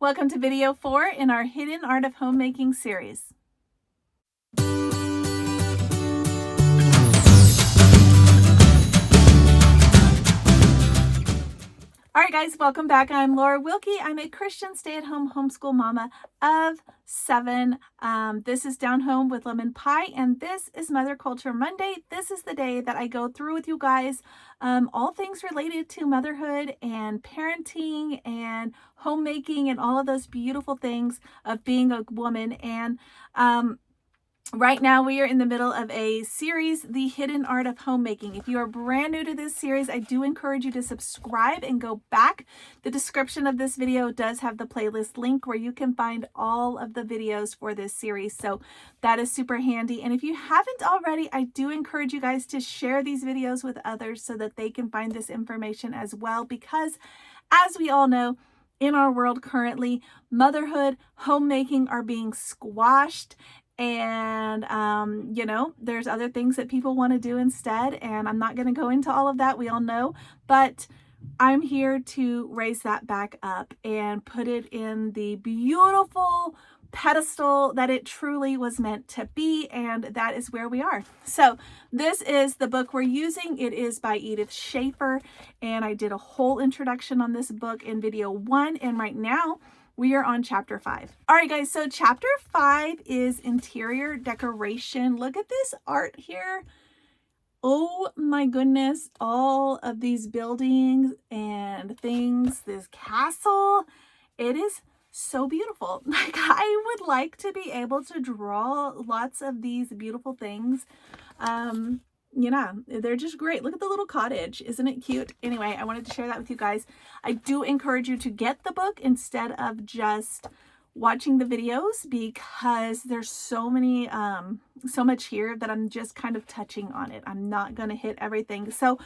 Welcome to video 4 in our Hidden Art of Homemaking series. All right, guys, welcome back. I'm Laura Wilkie. I'm a Christian stay-at-home homeschool mama of 7. This is Down Home with Lemon Pie, and this is Mother Culture Monday. This is the day that I go through with you guys all things related to motherhood and parenting and homemaking and all of those beautiful things of being a woman. And right now, we are in the middle of a series, The Hidden Art of Homemaking. If you are brand new to this series, I do encourage you to subscribe and go back. The description of this video does have the playlist link where you can find all of the videos for this series. So that is super handy. And if you haven't already, I do encourage you guys to share these videos with others so that they can find this information as well. Because as we all know, in our world currently, motherhood, homemaking are being squashed. And, there's other things that people want to do instead. And I'm not going to go into all of that. We all know, but I'm here to raise that back up and put it in the beautiful pedestal that it truly was meant to be. And that is where we are. So this is the book we're using. It is by Edith Schaefer. And I did a whole introduction on this book in video 1. And right now, we are on chapter 5. All right, guys, so chapter 5 is interior decoration. Look at this art here. Oh my goodness, all of these buildings and things, this castle, it is so beautiful. Like, I would like to be able to draw lots of these beautiful things. They're just great. Look at the little cottage. Isn't it cute? Anyway, I wanted to share that with you guys. I do encourage you to get the book instead of just watching the videos because there's so much here that I'm just kind of touching on it. I'm not going to hit everything. So,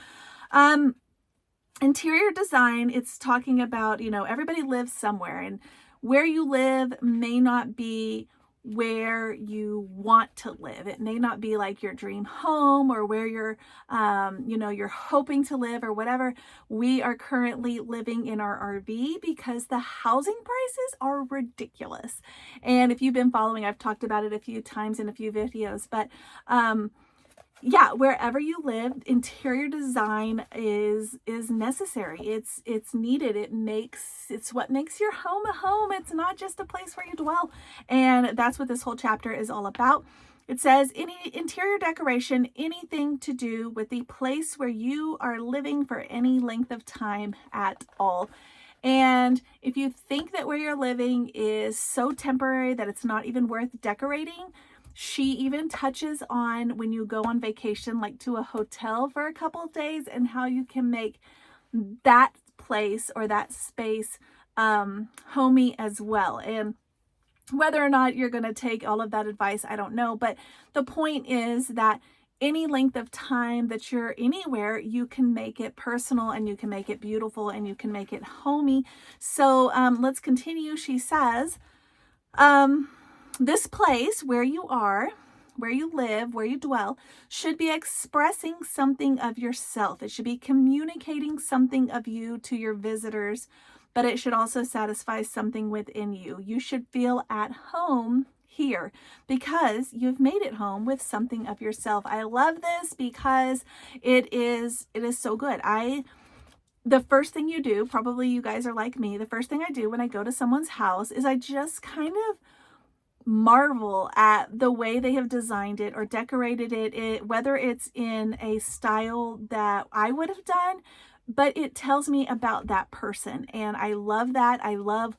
interior design, it's talking about, everybody lives somewhere, and where you live may not be where you want to live. It may not be like your dream home or where you're hoping to live or whatever. We are currently living in our RV because the housing prices are ridiculous. And if you've been following, I've talked about it a few times in a few videos, but wherever you live, interior design is necessary. It's needed. It's what makes your home a home. It's not just a place where you dwell. And that's what this whole chapter is all about. It says any interior decoration, anything to do with the place where you are living for any length of time at all. And if you think that where you're living is so temporary that it's not even worth decorating, she even touches on when you go on vacation, like to a hotel for a couple of days, and how you can make that place or that space homey as well. And whether or not you're going to take all of that advice, I don't know. But the point is that any length of time that you're anywhere, you can make it personal and you can make it beautiful and you can make it homey. So let's continue. She says, this place where you are, where you live, where you dwell, should be expressing something of yourself. It should be communicating something of you to your visitors, but it should also satisfy something within you. You should feel at home here because you've made it home with something of yourself. I love this because it is so good. The first thing you do, probably you guys are like me, the first thing I do when I go to someone's house is I just kind of marvel at the way they have designed it or decorated it, whether it's in a style that I would have done, but it tells me about that person. And I love that. I love,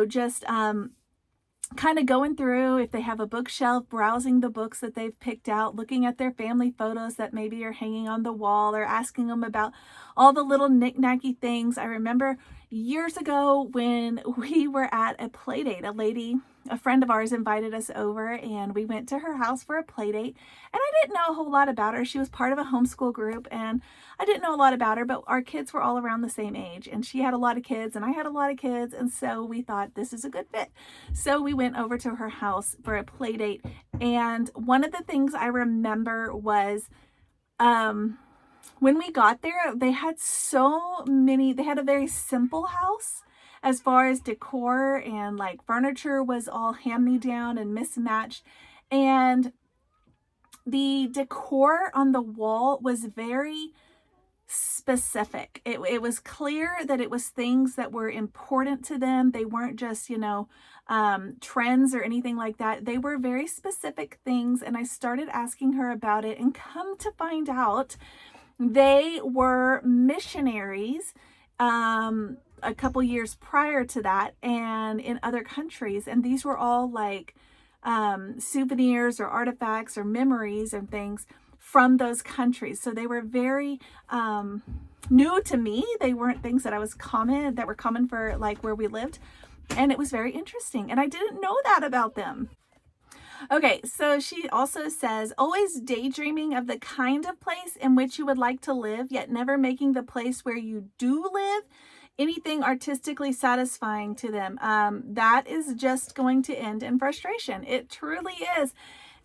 just kind of going through, if they have a bookshelf, browsing the books that they've picked out, looking at their family photos that maybe are hanging on the wall, or asking them about all the little knick-knacky things. I remember years ago when we were at a play date, a friend of ours invited us over and we went to her house for a play date, and I didn't know a whole lot about her. She was part of a homeschool group and I didn't know a lot about her, but our kids were all around the same age and she had a lot of kids and I had a lot of kids, and so we thought this is a good fit. So we went over to her house for a play date, and one of the things I remember was when we got there, they had a very simple house. as far as decor, and like furniture was all hand-me-down and mismatched. And the decor on the wall was very specific. It was clear that it was things that were important to them. They weren't just, trends or anything like that. They were very specific things. And I started asking her about it, and come to find out, they were missionaries a couple years prior to that, and in other countries. And these were all like souvenirs or artifacts or memories and things from those countries. So they were very new to me. They weren't things that were common for like where we lived. And it was very interesting. And I didn't know that about them. Okay, so she also says, always daydreaming of the kind of place in which you would like to live, yet never making the place where you do live anything artistically satisfying to them. That is just going to end in frustration. It truly is.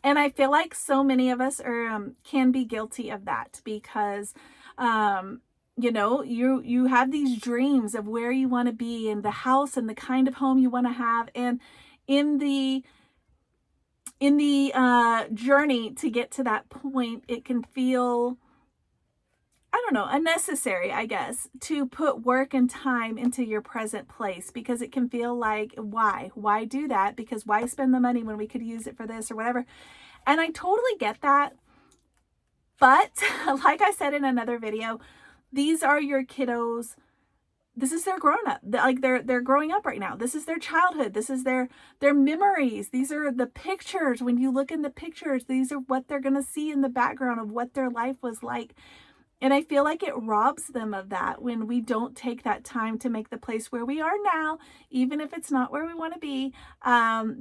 And I feel like so many of us can be guilty of that, because you have these dreams of where you want to be, and the house and the kind of home you want to have. And in the journey to get to that point, it can feel, unnecessary, I guess, to put work and time into your present place, because it can feel like, why do that? Because why spend the money when we could use it for this or whatever? And I totally get that. But like I said in another video, these are your kiddos. This is their grown up. Like they're growing up right now. This is their childhood. This is their memories. These are the pictures. When you look in the pictures, these are what they're going to see in the background of what their life was like. And I feel like it robs them of that when we don't take that time to make the place where we are now, even if it's not where we want to be,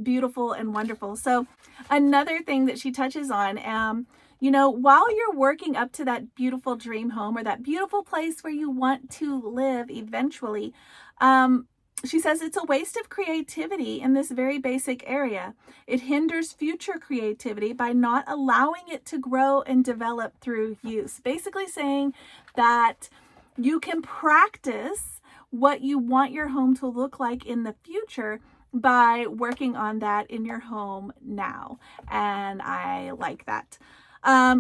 beautiful and wonderful. So another thing that she touches on, while you're working up to that beautiful dream home or that beautiful place where you want to live eventually, she says it's a waste of creativity in this very basic area. It hinders future creativity by not allowing it to grow and develop through use. Basically saying that you can practice what you want your home to look like in the future by working on that in your home now. And I like that.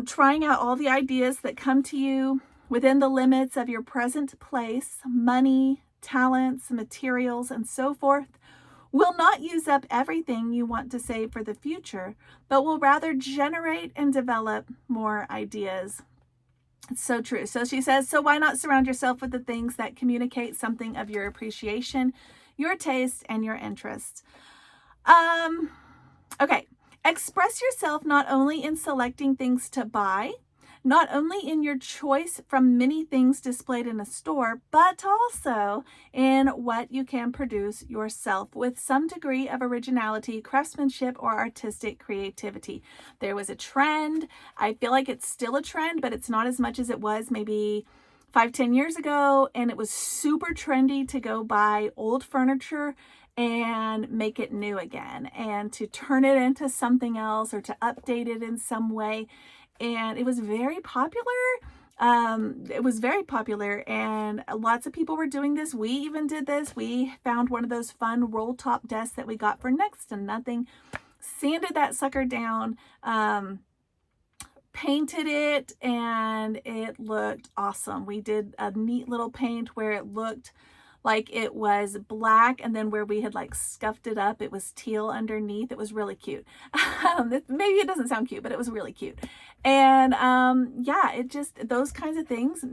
Trying out all the ideas that come to you within the limits of your present place, money, talents, materials, and so forth, will not use up everything you want to save for the future, but will rather generate and develop more ideas. It's so true. So she says, so why not surround yourself with the things that communicate something of your appreciation, your taste, and your interests? Okay. Express yourself not only in selecting things to buy, not only in your choice from many things displayed in a store, but also in what you can produce yourself with some degree of originality, craftsmanship, or artistic creativity. There was a trend. I feel like it's still a trend, but it's not as much as it was maybe 5-10 years ago. And it was super trendy to go buy old furniture and make it new again, and to turn it into something else or to update it in some way. And it was very popular. And lots of people were doing this. We even did this. We found one of those fun roll top desks that we got for next to nothing, sanded that sucker down, painted it, and it looked awesome. We did a neat little paint where it looked like it was black, and then where we had like scuffed it up, it was teal underneath. It was really cute. Maybe it doesn't sound cute, but it was really cute. And those kinds of things,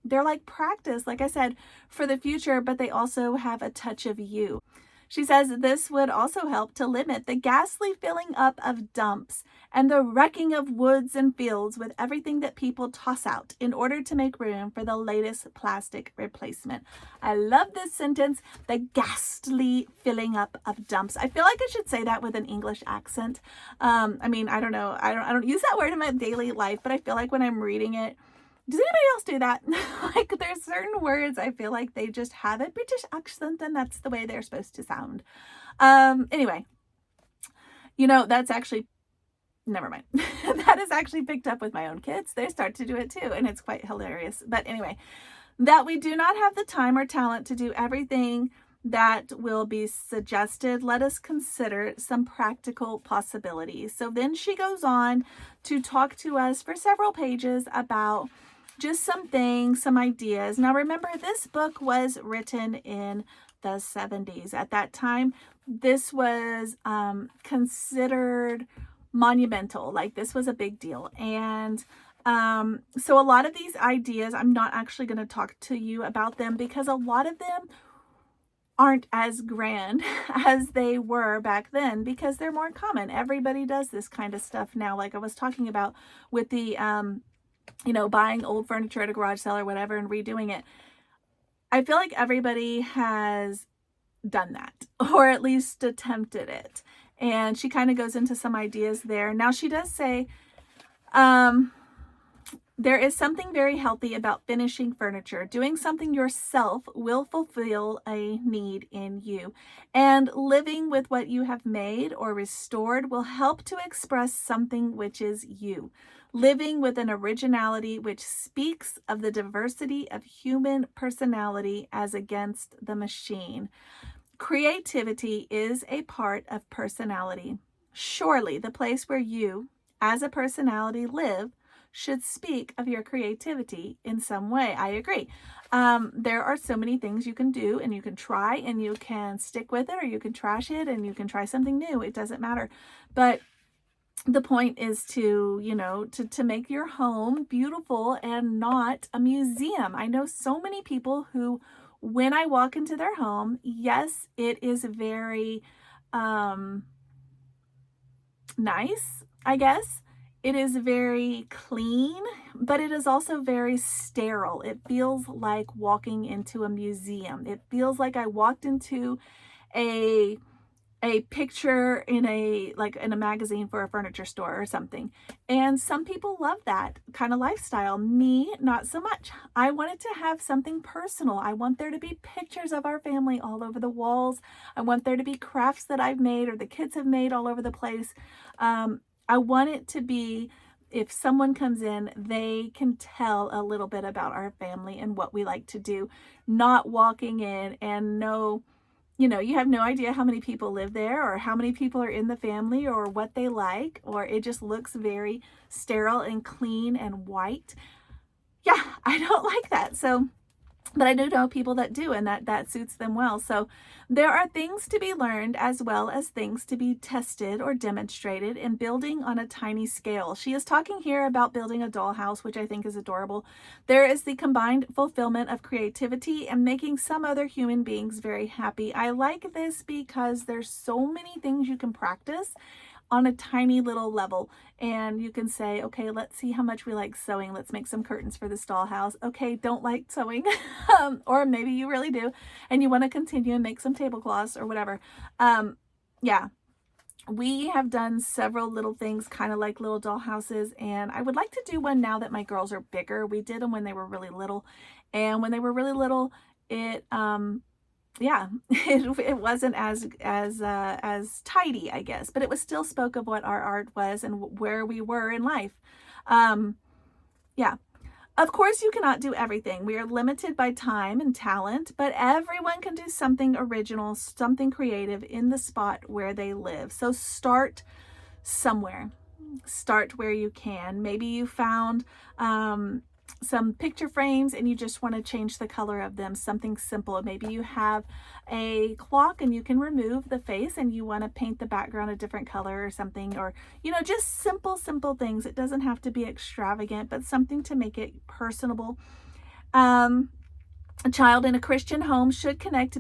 they're like practice, like I said, for the future, but they also have a touch of you. She says this would also help to limit the ghastly filling up of dumps and the wrecking of woods and fields with everything that people toss out in order to make room for the latest plastic replacement. I love this sentence, the ghastly filling up of dumps. I feel like I should say that with an English accent. I don't know. I don't use that word in my daily life, but I feel like when I'm reading it, does anybody else do that? Like there's certain words I feel like they just have a British accent and that's the way they're supposed to sound. Anyway, that's actually, never mind. That is actually picked up with my own kids. They start to do it too, and it's quite hilarious. But anyway, that we do not have the time or talent to do everything that will be suggested, let us consider some practical possibilities. So then she goes on to talk to us for several pages about just some things, some ideas. Now remember, this book was written in the 70s. At that time, this was considered monumental. Like, this was a big deal. And so a lot of these ideas, I'm not actually going to talk to you about them because a lot of them aren't as grand as they were back then because they're more common. Everybody does this kind of stuff now. Like I was talking about with the, buying old furniture at a garage sale or whatever and redoing it. I feel like everybody has done that, or at least attempted it. And she kind of goes into some ideas there. Now she does say, there is something very healthy about finishing furniture. Doing something yourself will fulfill a need in you. And living with what you have made or restored will help to express something which is you. Living with an originality which speaks of the diversity of human personality as against the machine. Creativity is a part of personality. Surely the place where you, as a personality, live should speak of your creativity in some way. I agree. There are so many things you can do, and you can try, and you can stick with it, or you can trash it, and you can try something new. It doesn't matter. But the point is to, to make your home beautiful and not a museum. I know so many people who, when I walk into their home, yes, it is very nice, I guess. It is very clean, but it is also very sterile. It feels like walking into a museum. It feels like I walked into a picture in a magazine for a furniture store or something. And some people love that kind of lifestyle. Me, not so much. I wanted to have something personal. I want there to be pictures of our family all over the walls. I want there to be crafts that I've made or the kids have made all over the place. I want it to be, if someone comes in, they can tell a little bit about our family and what we like to do, not walking in and you have no idea how many people live there or how many people are in the family or what they like, or it just looks very sterile and clean and white. Yeah, I don't like that. So, but I do know people that do, and that suits them well. So there are things to be learned as well as things to be tested or demonstrated in building on a tiny scale. She is talking here about building a dollhouse, which I think is adorable. There is the combined fulfillment of creativity and making some other human beings very happy. I like this because there's so many things you can practice on a tiny little level, and you can say, okay, let's see how much we like sewing. Let's make some curtains for this dollhouse. Okay, don't like sewing, or maybe you really do, and you want to continue and make some tablecloths or whatever. Yeah, we have done several little things, kind of like little dollhouses, and I would like to do one now that my girls are bigger. We did them when they were really little, and when they were really little, it it wasn't as tidy, I guess, but it was still spoke of what our art was and where we were in life. Yeah. Of course, you cannot do everything. We are limited by time and talent, but everyone can do something original, something creative in the spot where they live. So start somewhere. Start where you can. Maybe you found some picture frames and you just want to change the color of them, something simple. Maybe you have a clock and you can remove the face and you want to paint the background a different color or something, or just simple things. It doesn't have to be extravagant, but something to make it personable. A child in a Christian home should connect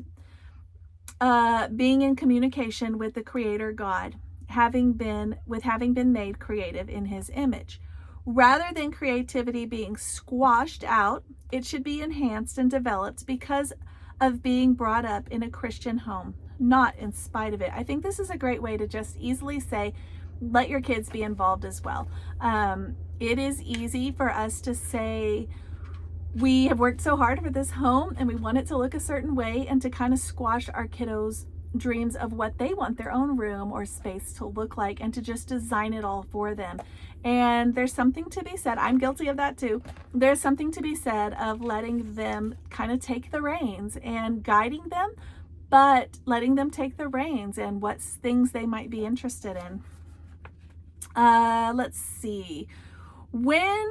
being in communication with the Creator God, having been made creative in His image. Rather than creativity being squashed out, it should be enhanced and developed because of being brought up in a Christian home, not in spite of it. I think this is a great way to just easily say, let your kids be involved as well. It is easy for us to say, we have worked so hard for this home and we want it to look a certain way, and to kind of squash our kiddos' dreams of what they want their own room or space to look like, and to just design it all for them. And there's something to be said, I'm guilty of that too, there's something to be said of letting them kind of take the reins and guiding them, but letting them take the reins and what things they might be interested in. Let's see. When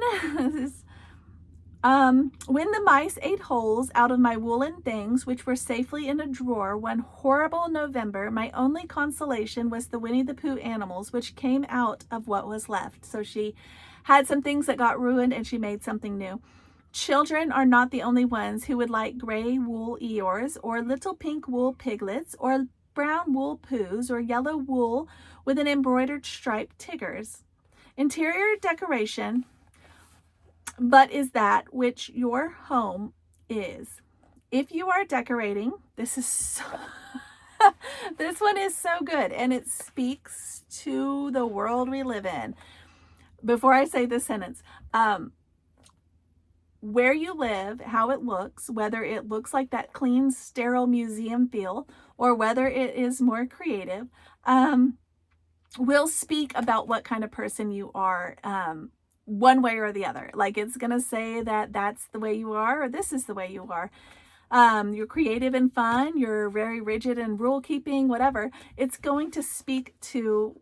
the mice ate holes out of my woolen things, which were safely in a drawer, one horrible November, my only consolation was the Winnie the Pooh animals, which came out of what was left. So she had some things that got ruined and she made something new. Children are not the only ones who would like gray wool Eeyores, or little pink wool piglets, or brown wool Poos, or yellow wool with an embroidered stripe Tiggers. Interior decoration, but is that which your home is. If you are decorating, this one is so good, and it speaks to the world we live in. Before I say this sentence, where you live, how it looks, whether it looks like that clean, sterile museum feel, or whether it is more creative, will speak about what kind of person you are, one way or the other. Like, it's going to say that that's the way you are, or this is the way you are. You're creative and fun, you're very rigid and rule keeping, whatever. It's going to speak to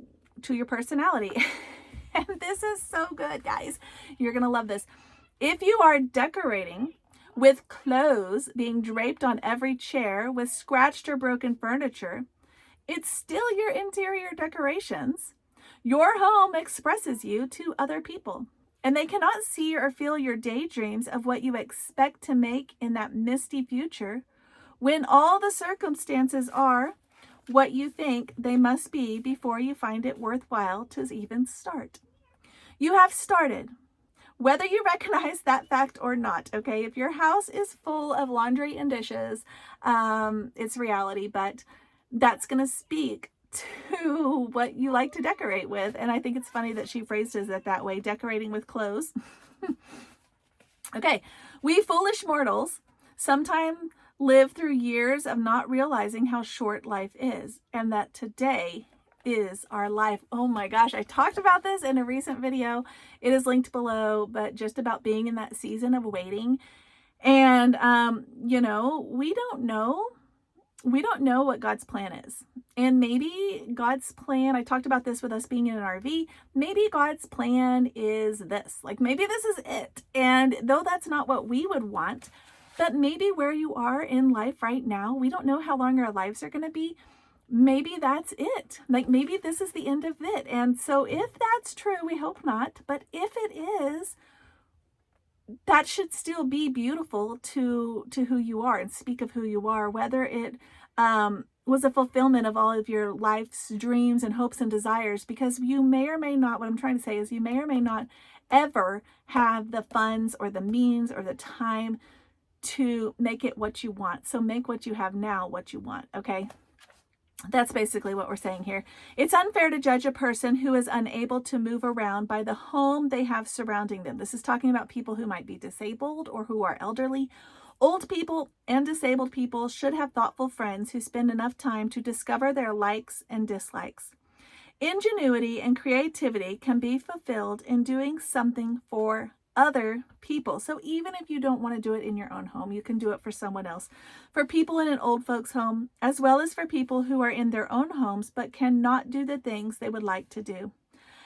your personality. And this is so good, guys. You're going to love this. If you are decorating with clothes being draped on every chair, with scratched or broken furniture, it's still your interior decorations. Your home expresses you to other people, and they cannot see or feel your daydreams of what you expect to make in that misty future, when all the circumstances are what you think they must be before you find it worthwhile to even start. You have started, whether you recognize that fact or not, okay? If your house is full of laundry and dishes, it's reality, but that's going to speak to what you like to decorate with. And I think it's funny that she phrases it that way, decorating with clothes. Okay, we foolish mortals sometimes live through years of not realizing how short life is, and that today is our life. Oh my gosh, I talked about this in a recent video. It is linked below, but just about being in that season of waiting. And, we don't know what God's plan is. And maybe God's plan, I talked about this with us being in an RV, maybe God's plan is this. Like, maybe this is it. And though that's not what we would want, but maybe where you are in life right now, we don't know how long our lives are going to be. Maybe that's it. Like, maybe this is the end of it. And so if that's true, we hope not, but if it is, that should still be beautiful to who you are and speak of who you are, whether it was a fulfillment of all of your life's dreams and hopes and desires, because you may or may not, what I'm trying to say is you may or may not ever have the funds or the means or the time to make it what you want. So make what you have now what you want, okay? That's basically what we're saying here. It's unfair to judge a person who is unable to move around by the home they have surrounding them. This is talking about people who might be disabled or who are elderly. Old people and disabled people should have thoughtful friends who spend enough time to discover their likes and dislikes. Ingenuity and creativity can be fulfilled in doing something for other people. So even if you don't want to do it in your own home, you can do it for someone else. For people in an old folks home, as well as for people who are in their own homes but cannot do the things they would like to do.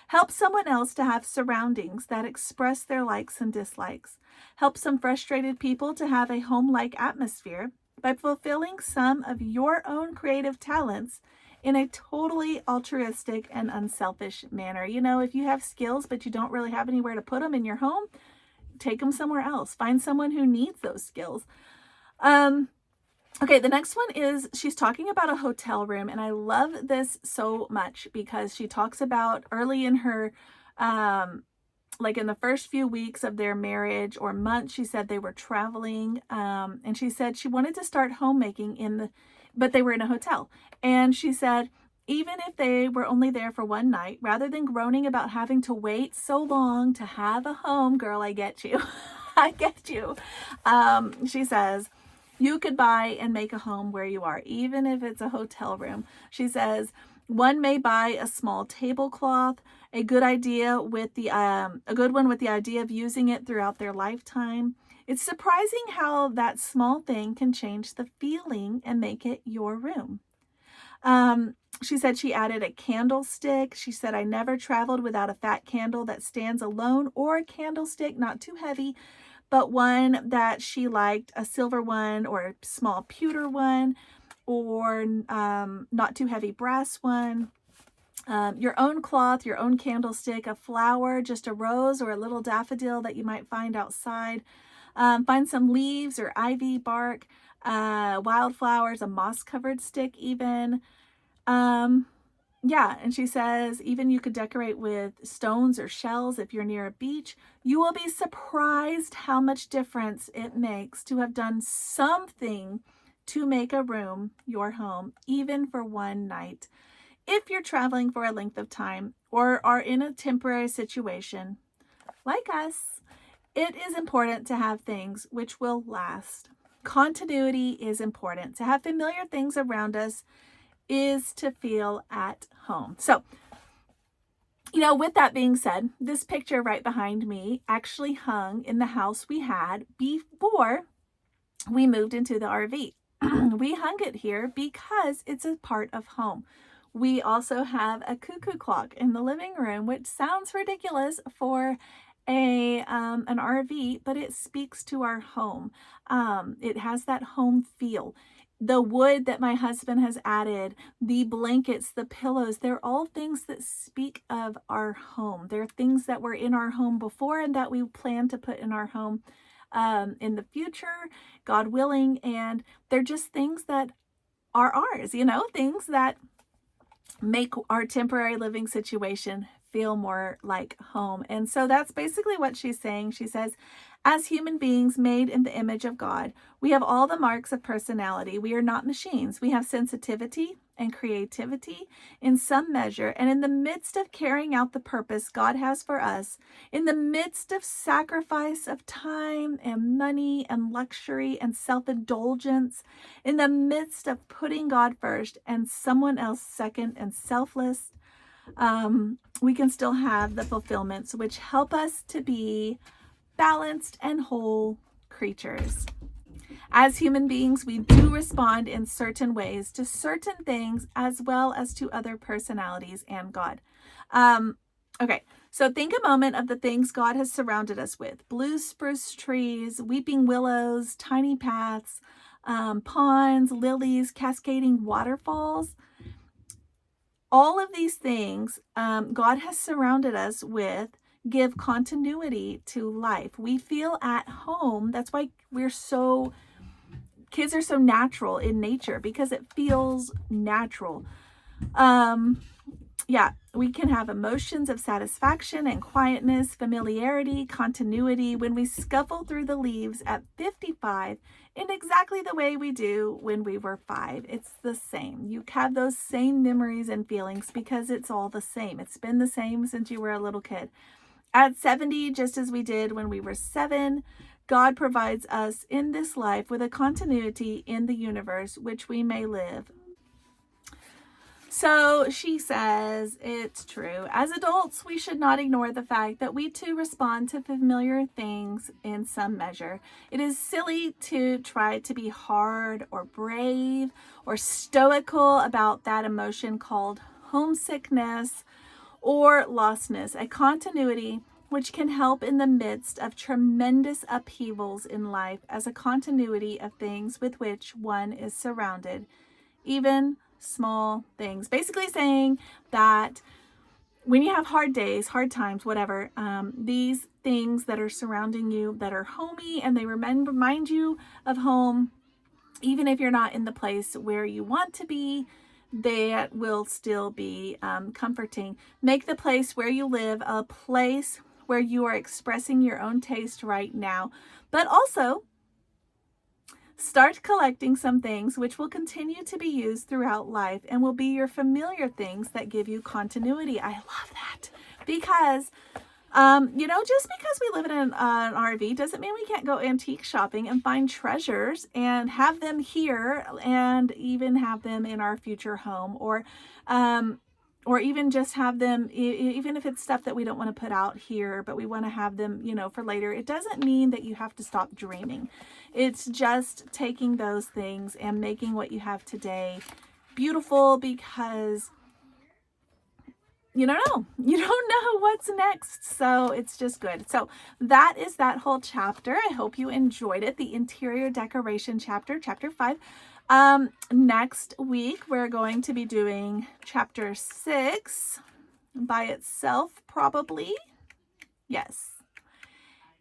Help someone else to have surroundings that express their likes and dislikes. Help some frustrated people to have a home-like atmosphere by fulfilling some of your own creative talents in a totally altruistic and unselfish manner. You know, if you have skills but you don't really have anywhere to put them in your home, take them somewhere else. Find someone who needs those skills. Okay, the next one is, she's talking about a hotel room, and I love this so much because she talks about early in her, like in the first few weeks of their marriage or months, she said they were traveling, and she said she wanted to start homemaking but they were in a hotel. And she said, even if they were only there for one night, rather than groaning about having to wait so long to have a home, girl, I get you. I get you. She says, you could buy and make a home where you are, even if it's a hotel room. She says, one may buy a small tablecloth, a good one with the idea of using it throughout their lifetime. It's surprising how that small thing can change the feeling and make it your room. She said she added a candlestick. She said, I never traveled without a fat candle that stands alone, or a candlestick, not too heavy, but one that she liked, a silver one or a small pewter one, or not too heavy brass one. Your own cloth, your own candlestick, a flower, just a rose or a little daffodil that you might find outside. Find some leaves or ivy bark, wildflowers, a moss-covered stick even. Yeah, and she says even you could decorate with stones or shells if you're near a beach. You will be surprised how much difference it makes to have done something to make a room your home, even for one night. If you're traveling for a length of time or are in a temporary situation like us, it is important to have things which will last. Continuity is important. To have familiar things around us is to feel at home. So, with that being said, this picture right behind me actually hung in the house we had before we moved into the RV. We hung it here because it's a part of home. We also have a cuckoo clock in the living room, which sounds ridiculous for an RV, but it speaks to our home. It has that home feel. The wood that my husband has added, the blankets, the pillows, they're all things that speak of our home. They're things that were in our home before and that we plan to put in our home in the future, God willing. And they're just things that are ours, things that make our temporary living situation feel more like home. And so that's basically what she's saying. She says, as human beings made in the image of God, we have all the marks of personality. We are not machines. We have sensitivity and creativity in some measure. And in the midst of carrying out the purpose God has for us, in the midst of sacrifice of time and money and luxury and self-indulgence, in the midst of putting God first and someone else second and selfless, we can still have the fulfillments which help us to be balanced and whole creatures. As human beings, we do respond in certain ways to certain things as well as to other personalities and God. Okay, so think a moment of the things God has surrounded us with. Blue spruce trees, weeping willows, tiny paths, ponds, lilies, cascading waterfalls. All of these things God has surrounded us with give continuity to life. We feel at home. That's why kids are so natural in nature, because it feels natural. We can have emotions of satisfaction and quietness, familiarity, continuity when we scuffle through the leaves at 55 in exactly the way we do when we were 5. It's the same. You have those same memories and feelings because it's all the same. It's been the same since you were a little kid. At 70, just as we did when we were 7, God provides us in this life with a continuity in the universe which we may live. So she says it's true. As adults, we should not ignore the fact that we too respond to familiar things in some measure. It is silly to try to be hard or brave or stoical about that emotion called homesickness or lostness, a continuity which can help in the midst of tremendous upheavals in life as a continuity of things with which one is surrounded, even small things. Basically saying that when you have hard days, hard times, whatever, these things that are surrounding you that are homey and they remind you of home, even if you're not in the place where you want to be, that will still be comforting. Make the place where you live a place where you are expressing your own taste right now, but also start collecting some things which will continue to be used throughout life and will be your familiar things that give you continuity. I love that because, just because we live in an RV doesn't mean we can't go antique shopping and find treasures and have them here and even have them in our future home. Or or even just have them, even if it's stuff that we don't want to put out here, but we want to have them, you know, for later. It doesn't mean that you have to stop dreaming. It's just taking those things and making what you have today beautiful, because you don't know what's next. So it's just good. So that is that whole chapter. I hope you enjoyed it. The interior decoration chapter, chapter 5. Next week, we're going to be doing chapter 6 by itself, probably. Yes.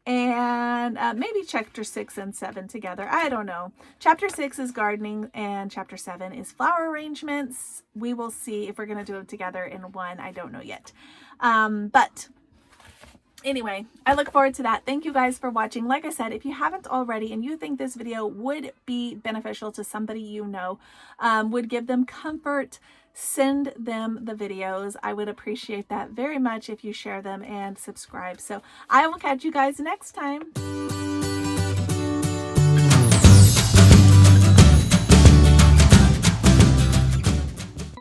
And maybe chapter 6 and 7 together. I don't know. Chapter 6 is gardening and chapter 7 is flower arrangements. We will see if we're going to do them together in one. I don't know yet. But anyway, I look forward to that. Thank you guys for watching. Like I said, if you haven't already and you think this video would be beneficial to somebody you know, would give them comfort, send them the videos. I would appreciate that very much if you share them and subscribe. So I will catch you guys next time.